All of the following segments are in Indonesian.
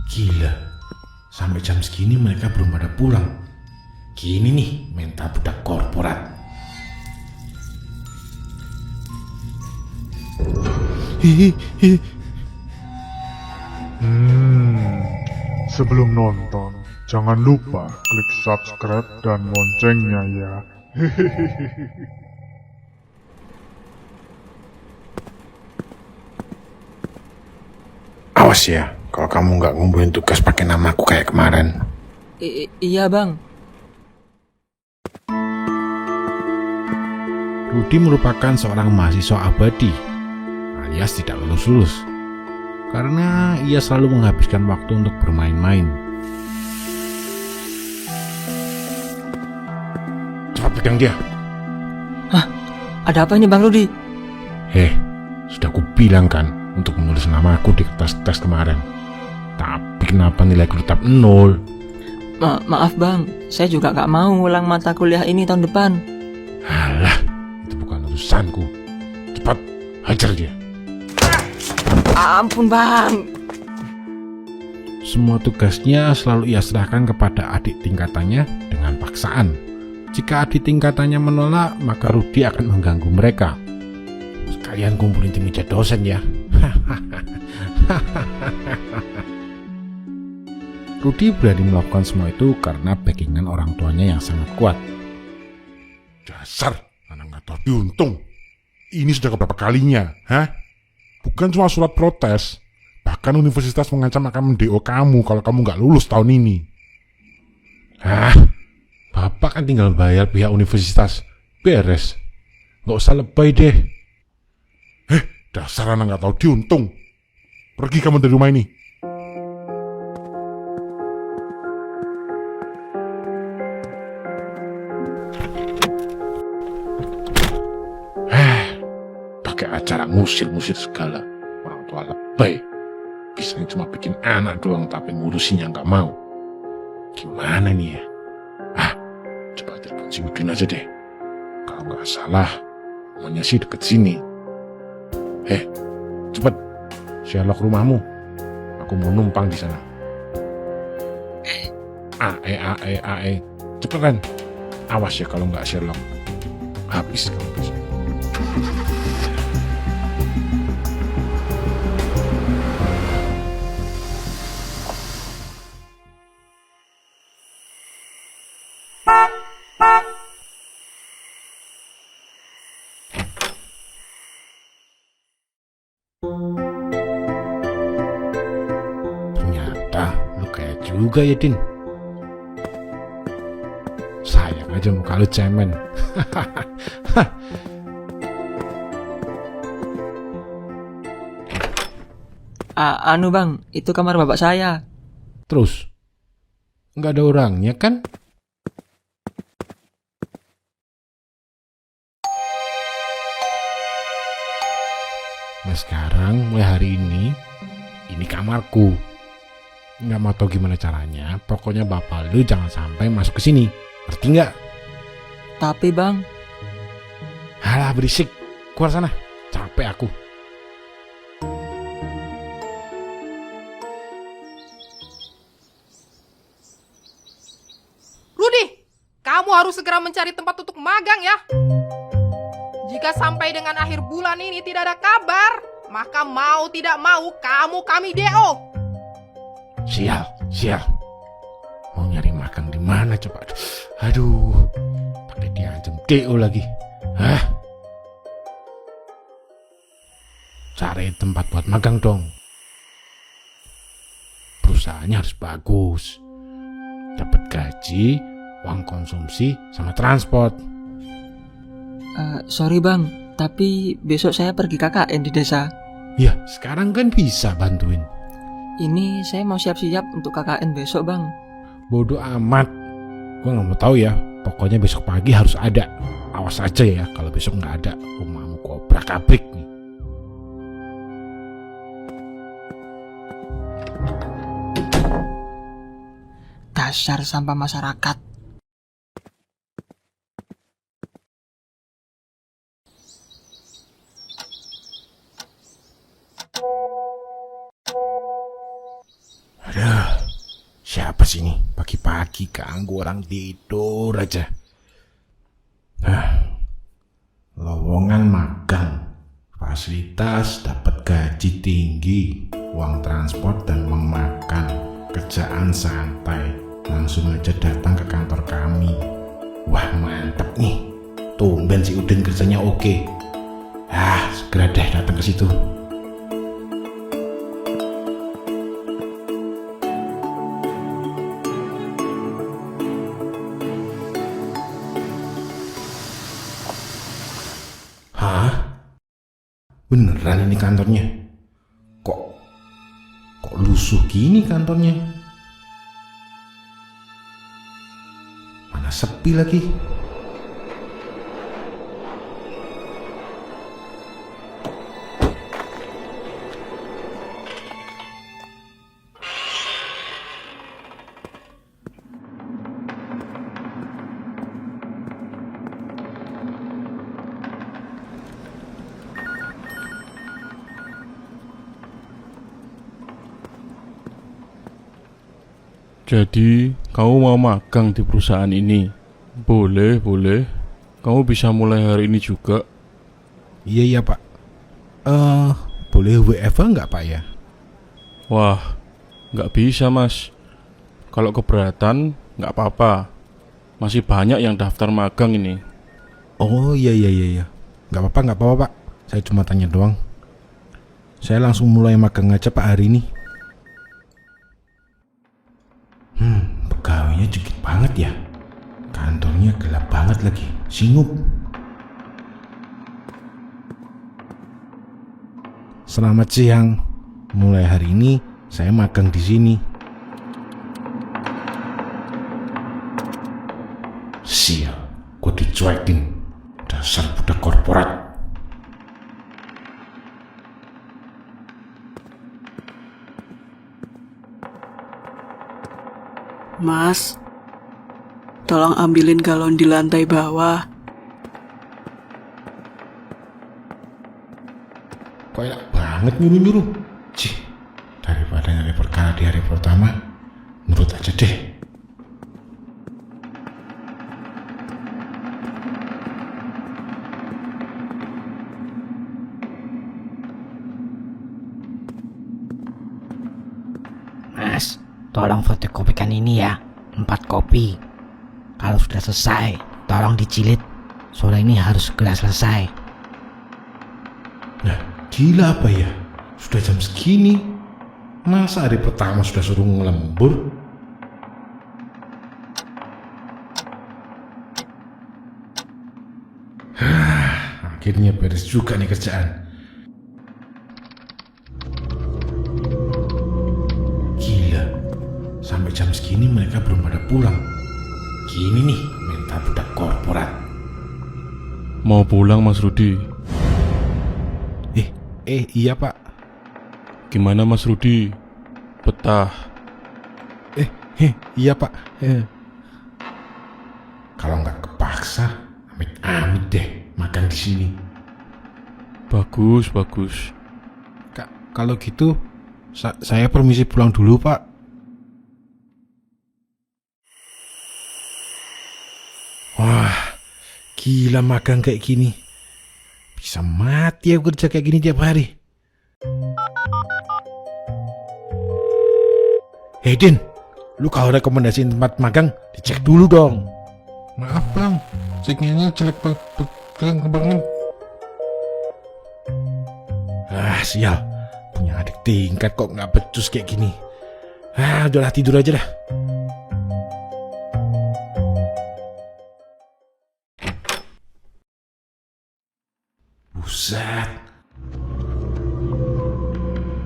Gila, sampai jam segini mereka belum pada pulang. Gini nih mental budak korporat. Hihihi. Sebelum nonton, jangan lupa klik subscribe dan loncengnya ya. Awas ya, kalau kamu nggak ngumpulin tugas pakai namaku kayak kemarin. Iya bang. Rudi merupakan seorang mahasiswa abadi, alias tidak lulus-lulus, karena ia selalu menghabiskan waktu untuk bermain-main. Cepat pegang dia. Hah? Ada apa ini bang Rudi? Sudah kubilang kan untuk menulis namaku di kertas tes kemarin. Tapi kenapa nilaiku tetap 0? Maaf bang, saya juga gak mau ulang mata kuliah ini tahun depan. Alah, itu bukan urusanku. Cepat, hajar dia. Ampun bang. Semua tugasnya selalu ia serahkan kepada adik tingkatannya dengan paksaan. Jika adik tingkatannya menolak, maka Rudi akan mengganggu mereka. Sekalian kumpulin di meja dosen ya. Rudi berani melakukan semua itu karena backingan orang tuanya yang sangat kuat. Dasar anak nggak tahu diuntung. Ini sudah keberapa kalinya, Bukan cuma surat protes, bahkan universitas mengancam akan men-DO kamu kalau kamu nggak lulus tahun ini. Bapak kan tinggal bayar pihak universitas, beres. Nggak usah lebay deh. Dasar anak nggak tahu diuntung. Pergi kamu dari rumah ini. Pakai acara ngusir-ngusir segala. Orang tua lebay. Bisanya cuma bikin anak doang, tapi ngurusinya nggak mau. Gimana nih ya? Coba telepon si Udin aja deh. Kalau nggak salah, rumahnya sih deket sini. Cepet, Sherlock rumahmu. Aku mau numpang di sana. Cepetan. Awas ya kalau nggak Sherlock. Habis kamu besok. Ternyata lu kayak juga ya, Din. Sayang aja muka lu cemen. Anu bang, itu kamar bapak saya. Terus, nggak ada orangnya kan? Nah sekarang, mulai hari ini kamarku. Nggak mau tahu gimana caranya, pokoknya bapak lu jangan sampai masuk ke sini. Ngerti nggak? Tapi bang, Halah berisik, keluar sana. Capek aku. Rudi, kamu harus segera mencari tempat untuk magang ya. Jika sampai dengan akhir bulan ini tidak ada kabar, maka mau tidak mau kami DO. Sial. Mau nyari magang di mana coba? Aduh, pakai diancam DO lagi. Cari tempat buat magang dong. Perusahaannya harus bagus. Dapat gaji, uang konsumsi, sama transport. sorry bang, tapi besok saya pergi KKN di desa. Ya, sekarang kan bisa bantuin. Ini saya mau siap-siap untuk KKN besok bang. Bodoh amat. Gue gak mau tahu ya. Pokoknya besok pagi harus ada. Awas aja ya kalau besok gak ada. Rumahmu obrak-abrik nih. Dasar sampah masyarakat. Aduh, siapa sih ini? Pagi-pagi ganggu orang tidur aja. Lowongan magang, fasilitas, dapat gaji tinggi, uang transport dan uang makan, kerjaan santai, langsung aja datang ke kantor kami. Wah, mantap nih. Tumben si Udin kerjanya oke. Segera deh datang ke situ. Hah? Beneran ini kantornya? Kok lusuh gini kantornya? Mana sepi lagi? Jadi, kamu mau magang di perusahaan ini? Boleh. Kamu bisa mulai hari ini juga. Iya Pak. Boleh WFH nggak Pak ya? Wah, nggak bisa mas. Kalau keberatan, nggak apa-apa. Masih banyak yang daftar magang ini. Oh iya. Nggak apa-apa Pak. Saya cuma tanya doang. Saya langsung mulai magang aja Pak hari ini. Pegawainya dikit banget ya. Kantornya gelap banget lagi, singgup. Selamat siang. Mulai hari ini saya magang di sini. Sial, gue dicuekin. Dasar budak korporat. Mas, tolong ambilin galon di lantai bawah. Kok enak banget nyuruh-nyuruh. Daripada nyari perkara di hari pertama, nurut aja deh. Mas, tolong fotokopikan ini ya, 4 kopi. Kalau sudah selesai, tolong dijilid. Soalnya ini harus segera selesai. Nah, gila apa ya? Sudah jam segini. Masa hari pertama sudah suruh ngelembur? Akhirnya beres juga nih kerjaan. Sampai jam segini mereka belum pada pulang. Gini nih mental budak korporat. Mau pulang Mas Rudi? Iya Pak. Gimana Mas Rudi? Betah? Iya Pak. Kalau nggak kepaksa, amit-amit deh makan di sini. Bagus. Kalau gitu, saya permisi pulang dulu Pak. Wah, gila magang kayak gini. Bisa mati aku kerja kayak gini tiap hari. Hei Din, lu kalau rekomendasiin tempat magang, dicek dulu dong. Maaf bang, sinyalnya jelek banget. Sial, punya adik tingkat kok nggak becus kayak gini. Udahlah tidur aja dah. Buset,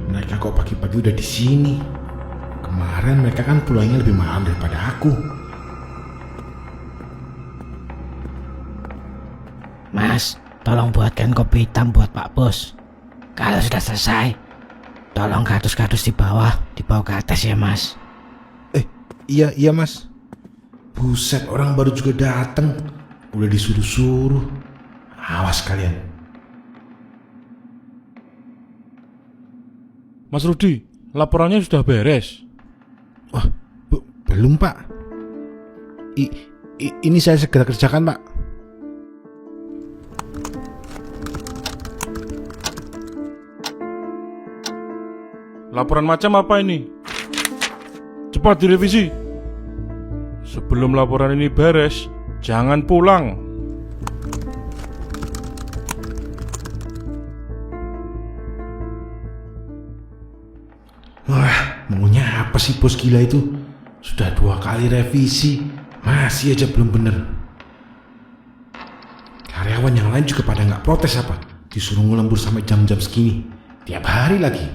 mereka kok pagi-pagi udah di sini. Kemarin mereka kan pulangnya lebih malam daripada aku. Mas, tolong buatkan kopi hitam buat Pak Bos. Kalau sudah selesai, tolong kardus-kardus di bawah dibawa ke atas ya Mas. Iya Mas. Buset, orang baru juga datang, udah disuruh-suruh. Awas kalian. Mas Rudi, laporannya sudah beres. Wah, belum Pak. Ini saya segera kerjakan Pak. Laporan macam apa ini? Cepat direvisi. Sebelum laporan ini beres, jangan pulang. Wah, maunya apa sih bos gila itu? Sudah 2 kali revisi, masih aja belum bener. Karyawan yang lain juga pada nggak protes apa? Disuruh ngelembur sampai jam-jam segini, tiap hari lagi.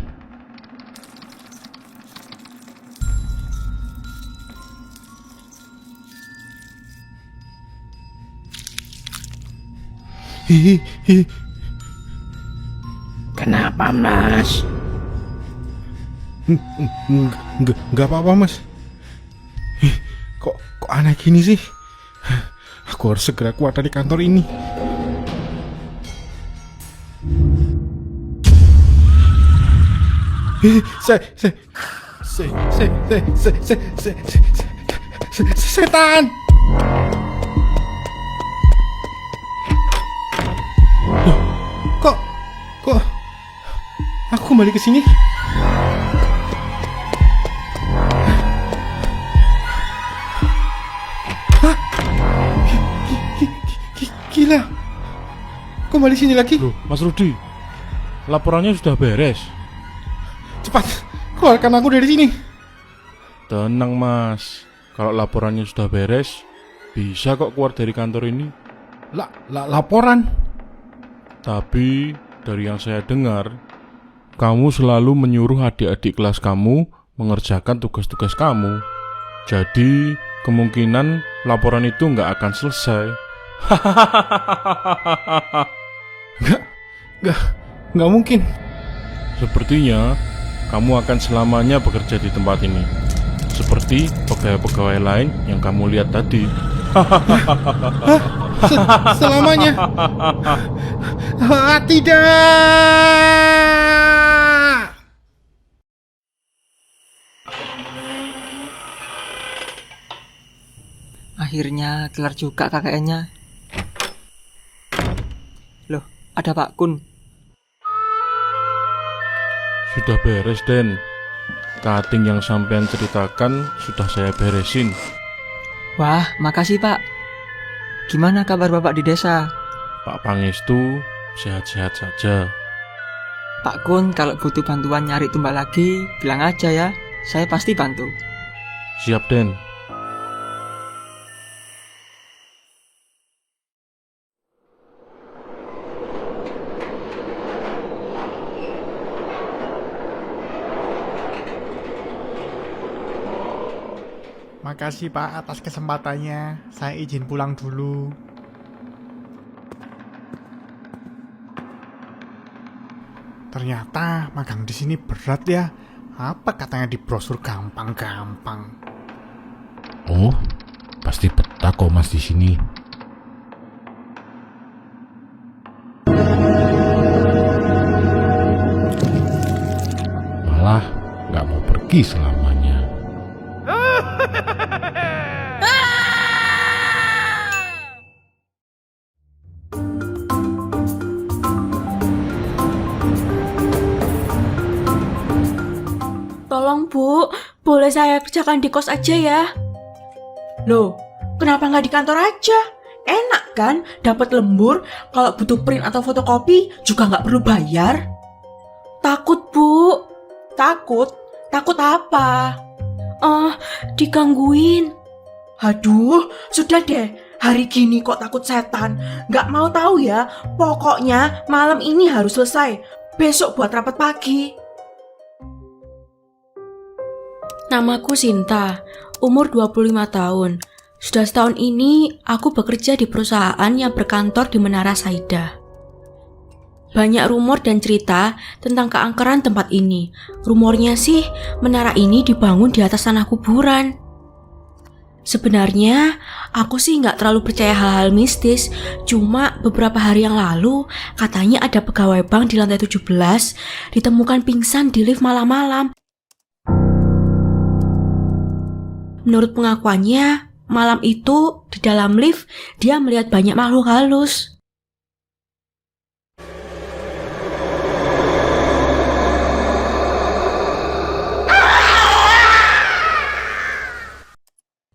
Hihihi. Kenapa, Mas? Nggak apa-apa Mas. Kok aneh gini sih? Aku harus segera keluar dari kantor ini. Setan. Kok aku kembali ke sini? Hah? Gila. Kembali sini lagi? Loh, Mas Rudi, laporannya sudah beres. Cepat, keluarkan aku dari sini. Tenang Mas, kalau laporannya sudah beres, bisa kok keluar dari kantor ini. Laporan? Tapi dari yang saya dengar, kamu selalu menyuruh adik-adik kelas kamu mengerjakan tugas-tugas kamu. Jadi kemungkinan laporan itu nggak akan selesai. Nggak mungkin. Sepertinya kamu akan selamanya bekerja di tempat ini, seperti pegawai-pegawai lain yang kamu lihat tadi. Selamanya? Tidak. Akhirnya kelar juga KKN-nya. Loh, ada Pak Kun. Sudah beres, Den. Cutting yang sampean ceritakan sudah saya beresin. Wah, makasih Pak. Gimana kabar Bapak di desa? Pak Pangestu sehat-sehat saja. Pak Kun, kalau butuh bantuan nyari tumbal lagi, bilang aja ya. Saya pasti bantu. Siap, Den. Makasih Pak atas kesempatannya. Saya izin pulang dulu. Ternyata magang di sini berat ya. Apa katanya di brosur gampang-gampang. Oh, pasti betah kok Mas di sini. Malah nggak mau pergi selamanya. Tolong Bu, boleh saya kerjakan di kos aja ya? Loh, kenapa nggak di kantor aja? Enak kan, dapat lembur, kalau butuh print atau fotokopi juga nggak perlu bayar. Takut Bu. Takut? Takut apa? Digangguin. Aduh, sudah deh, hari gini kok takut setan. Nggak mau tahu ya, pokoknya malam ini harus selesai. Besok buat rapat pagi. Namaku Sinta, umur 25 tahun. Sudah setahun ini aku bekerja di perusahaan yang berkantor di Menara Saidah. Banyak rumor dan cerita tentang keangkeran tempat ini. Rumornya sih menara ini dibangun di atas tanah kuburan. Sebenarnya aku sih nggak terlalu percaya hal-hal mistis. Cuma beberapa hari yang lalu katanya ada pegawai bank di lantai 17 ditemukan pingsan di lift malam-malam. Menurut pengakuannya, malam itu di dalam lift dia melihat banyak makhluk halus.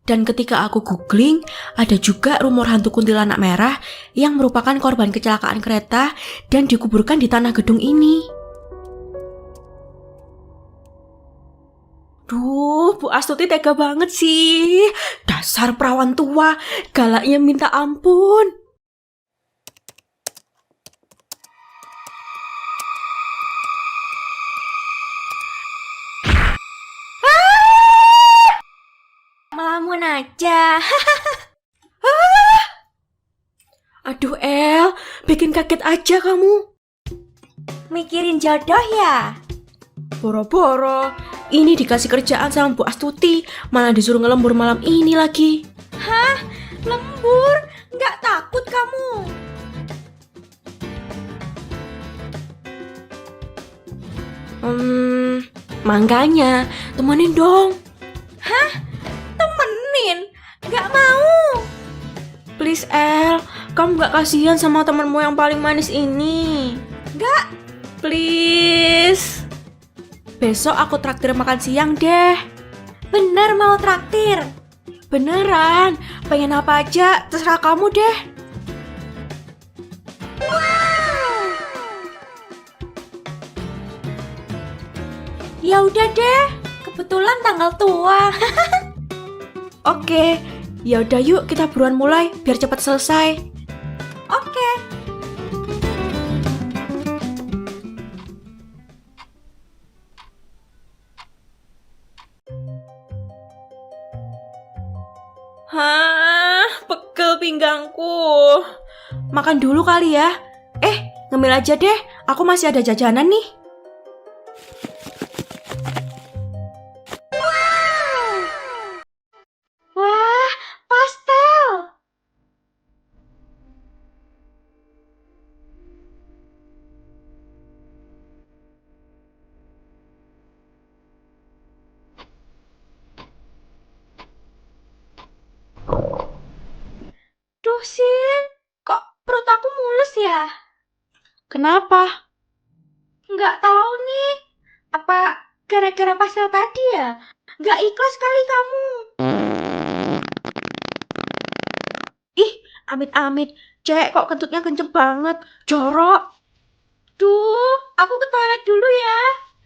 Dan ketika aku googling, ada juga rumor hantu kuntilanak merah yang merupakan korban kecelakaan kereta dan dikuburkan di tanah gedung ini. Duh, Bu Astuti tega banget sih. Dasar perawan tua, galaknya minta ampun. Melamun aja. Aduh El, bikin kaget aja kamu. Mikirin jodoh ya? Boro-boro, ini dikasih kerjaan sama Bu Astuti, malah disuruh ngelembur malam ini lagi. Hah? Lembur? Nggak takut kamu? Makanya, temenin dong. Hah? Temenin? Nggak mau. Please El, kamu nggak kasihan sama temenmu yang paling manis ini? Nggak. Please. Besok aku traktir makan siang deh. Bener mau traktir? Beneran, pengen apa aja, terserah kamu deh. Wow. Ya udah deh, kebetulan tanggal tua. Oke, ya udah yuk kita buruan mulai biar cepat selesai. Oke. Hah, pegel pinggangku. Makan dulu kali ya. Ngemil aja deh, aku masih ada jajanan nih. Wah, pastel. Duh, Sin, kok perut aku mules ya? Kenapa? Nggak tahu nih. Apa gara-gara pastel tadi ya? Nggak ikhlas kali kamu. Ih, amit-amit. Cek, kok kentutnya kenceng banget. Jorok. Duh, aku ke toilet dulu ya.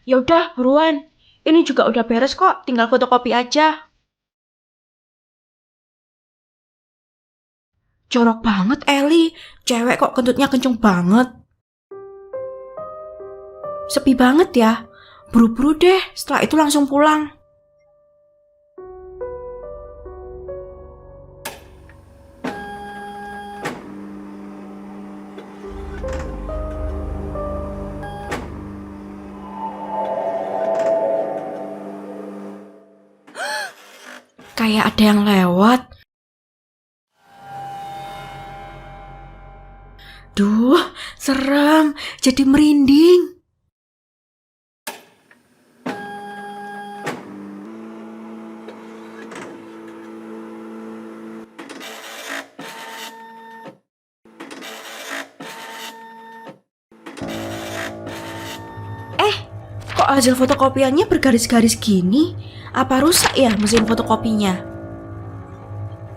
Ya udah, buruan. Ini juga udah beres kok, tinggal fotokopi aja. Jorok banget, Eli. Cewek kok kentutnya kenceng banget. Sepi banget ya. Buru-buru deh, setelah itu langsung pulang. Kayak ada yang lewat. Duh, serem. Jadi merinding. Kok hasil fotokopiannya bergaris-garis gini? Apa rusak ya mesin fotokopinya?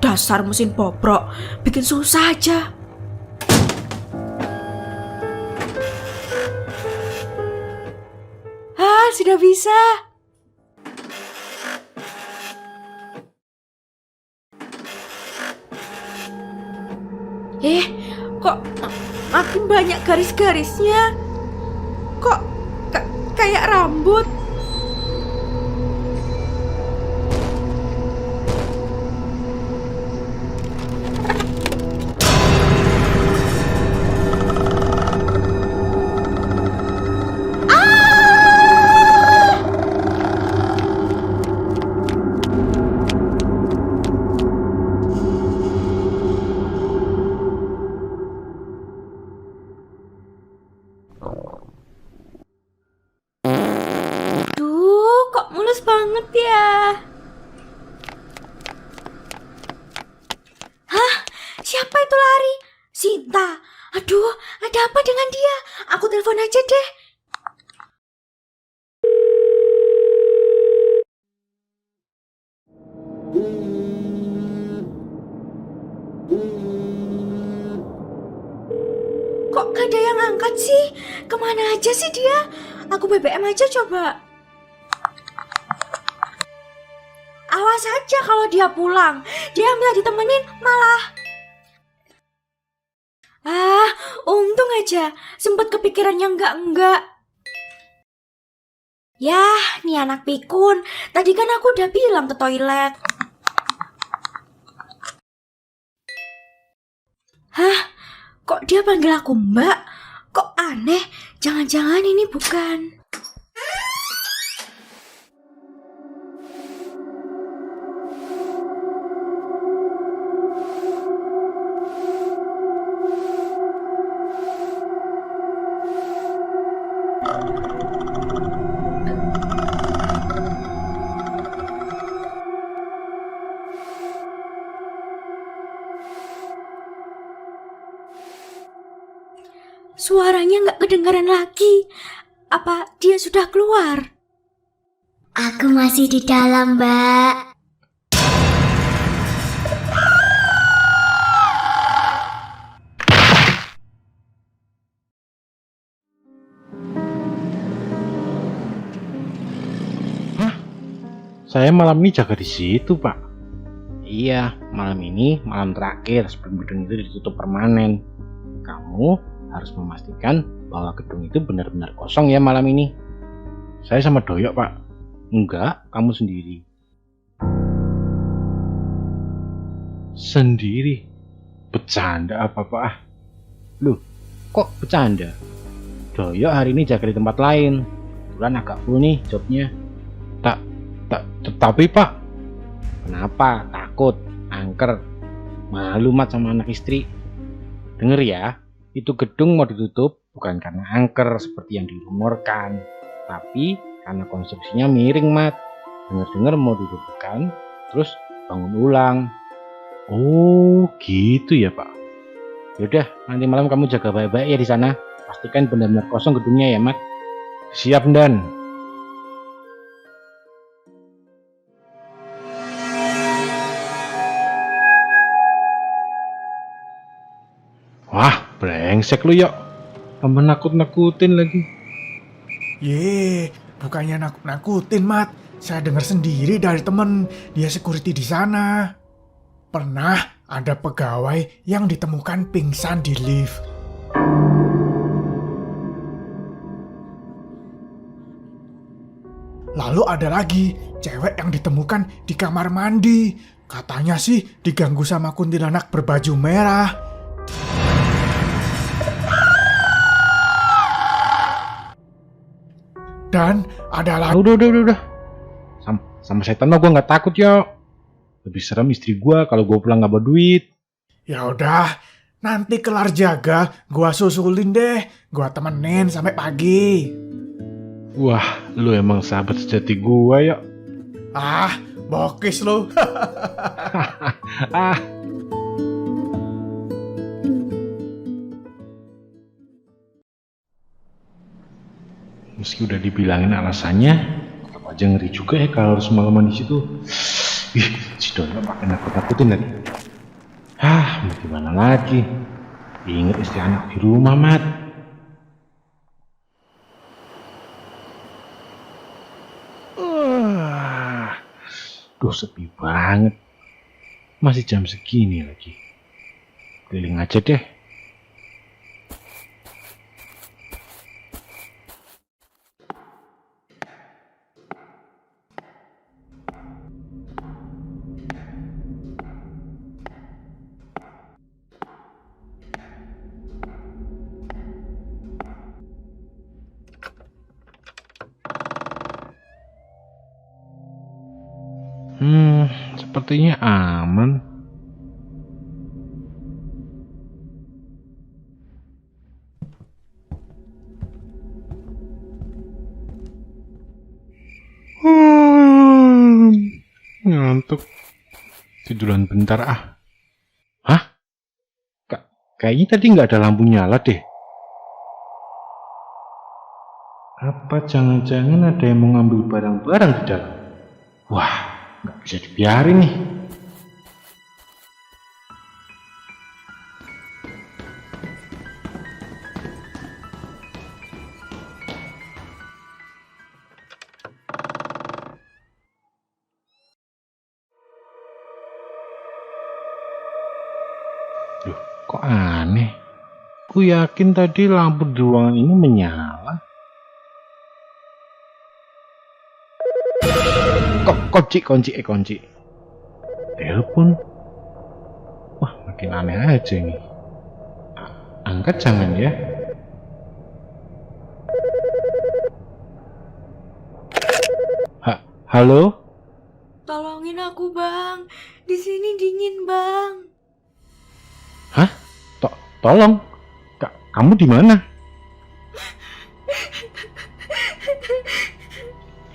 Dasar mesin bobrok, bikin susah aja. Sudah bisa. Kok makin banyak garis-garisnya? Kok kayak rambut? Banget ya. Siapa itu lari? Sinta. Aduh, ada apa dengan dia? Aku telepon aja deh. Kok gak ada yang angkat sih? Kemana aja sih dia? Aku BBM aja coba. Awas aja kalau dia pulang. Dia minta ditemenin malah. Untung aja sempet kepikiran yang enggak. Yah, nih anak pikun. Tadi kan aku udah bilang ke toilet. Kok dia panggil aku Mbak? Kok aneh? Jangan-jangan ini bukan. Suaranya nggak kedengaran lagi. Apa dia sudah keluar? Aku masih di dalam, Mbak. Saya malam ini jaga di situ, Pak. Iya, malam ini malam terakhir sebelum gedung itu ditutup permanen. Kamu harus memastikan bahwa gedung itu benar-benar kosong ya malam ini. Saya sama Doyok, Pak. Enggak, kamu sendiri. Sendiri? Bercanda apa, Pak? Loh, kok bercanda? Doyok hari ini jaga di tempat lain. Kebetulan agak full nih jobnya. Tapi Pak, kenapa? Takut, angker, malu mat sama anak istri. Denger ya, itu gedung mau ditutup bukan karena angker seperti yang dirumorkan, tapi karena konstruksinya miring, Mat. Dengar-dengar mau dirobohkan, terus bangun ulang. Oh, gitu ya, Pak. Yaudah, nanti malam kamu jaga baik-baik ya di sana. Pastikan benar-benar kosong gedungnya ya, Mat. Siap, Dan. Wah, brengsek lu, Yok. Tambah nakut-nakutin lagi. Bukannya nakut-nakutin, Mat. Saya dengar sendiri dari temen, dia security di sana. Pernah ada pegawai yang ditemukan pingsan di lift. Lalu ada lagi, cewek yang ditemukan di kamar mandi. Katanya sih diganggu sama kuntilanak berbaju merah. Dan ada lagi. Udah. Sama setan mah gue nggak takut, yo. Lebih serem istri gue kalau gue pulang nggak bawa duit. Ya udah, nanti kelar jaga, gue susulin deh. Gue temenin sampai pagi. Wah, lu emang sahabat sejati gue, yo. Bokis lu. Meski udah dibilangin alasannya, tetap aja ngeri juga ya kalau harus malaman di situ. Si Dono pakai nakut-nakutin lagi. Mau gimana lagi? Ingat istri anak di rumah, Mat. Duh, sepi banget. Masih jam segini lagi. Keliling aja deh. Sepertinya aman. Ngantuk. Tiduran bentar Kayaknya tadi nggak ada lampu nyala deh. Apa jangan-jangan ada yang mau ngambil barang-barang di dalam? Wah, nggak bisa dibiarin nih. Loh, kok aneh? Ku yakin tadi lampu di ruangan ini menyala. Kunci. Telepon. Wah, makin aneh aja ini. Angkat jangan ya. Halo? Tolongin aku, Bang. Di sini dingin, Bang. Hah? Tolong. Kamu di mana?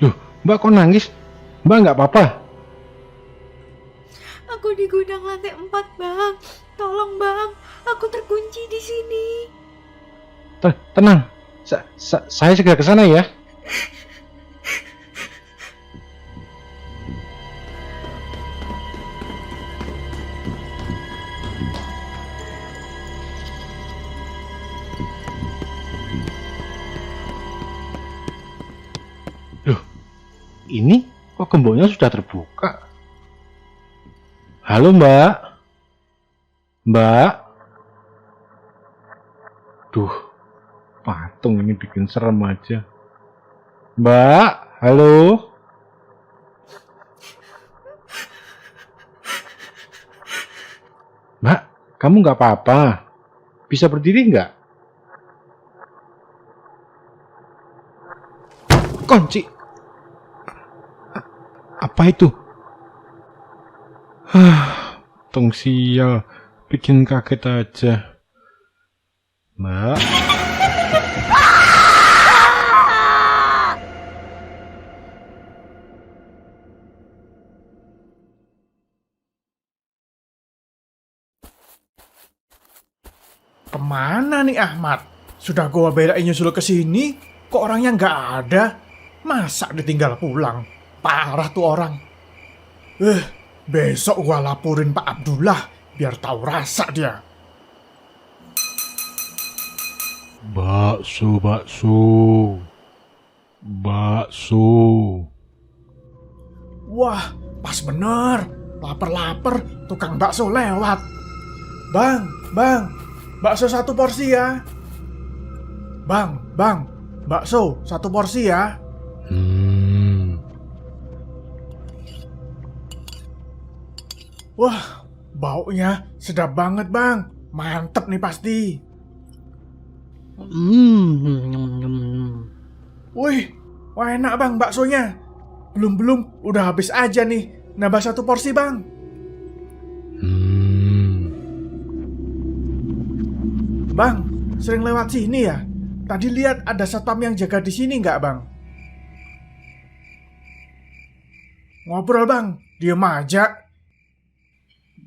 Loh, Mbak kok nangis? Mbak nggak apa-apa? Aku di gudang lantai 4, Bang. Tolong, Bang. Aku terkunci di sini. Tenang. Saya segera ke sana ya. Loh, ini kok gemboknya sudah terbuka? Halo Mbak? Mbak? Duh, patung ini bikin serem aja. Mbak, halo? Mbak, kamu nggak apa-apa? Bisa berdiri nggak? Kunci. Apa itu? Tung sial, bikin kaget aja. Mbak. Kemana nih Ahmad? Sudah gua belain nyusul ke sini, kok orangnya nggak ada? Masa ditinggal pulang? Parah tuh orang. Besok gua laporin Pak Abdullah biar tahu rasa dia. Bakso. Wah, pas bener. Laper-laper, tukang bakso lewat. Bang, bakso 1 porsi ya. Bang, bakso 1 porsi ya. Wah, baunya sedap banget bang. Mantep nih pasti. Wih, wah enak bang baksonya. Belum, udah habis aja nih. Nambah 1 porsi bang. Bang, sering lewat sini ya? Tadi lihat ada satpam yang jaga di sini nggak bang? Ngobrol bang, diem aja.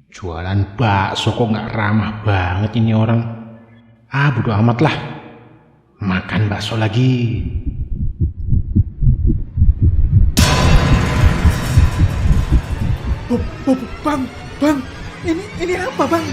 Jualan bakso kok nggak ramah banget ini orang. Bodo amat lah. Makan bakso lagi. Bang, ini apa bang?